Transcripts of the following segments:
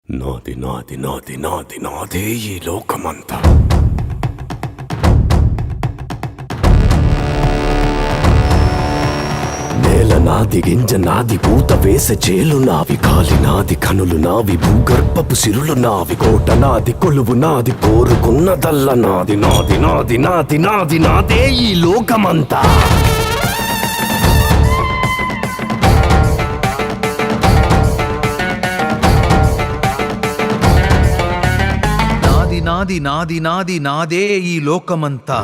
నాది నాది నాది నాది నాదే ఈ లోకమంతా. నేల నాది, గింజ నాది, పూత వేసే చేలు నావి, కాలి నాది, కనులు నావి, భూగర్భపు సిరులు నావి, కోట నాది, కొలువు నాది, కోరుకున్నదల్ల నాది. నాది నాది నాది నాది నాదే ఈ లోకమంతా. నాది నాది నాది నాదే ఈ లోకమంతా.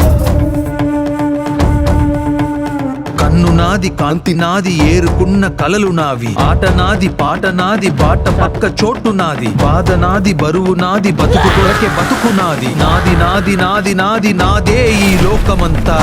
కన్ను నాది, కాంతి నాది, ఏరుకున్న కలలు నావి, ఆట నాది, పాట నాది, బాట పక్క చోటు నాది, బాధ నాది, బరువు నాది, బతుకు కొరకే బతుకు నాది. నాది నాది నాది నాది నాదే ఈ లోకమంతా.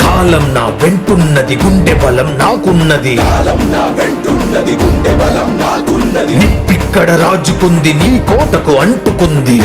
కాలం నా వెంటున్నది, గుండె బలం నాకున్నది. నిప్పిక్కడ రాజుకుంది, నీ కోటకు అంటుకుంది.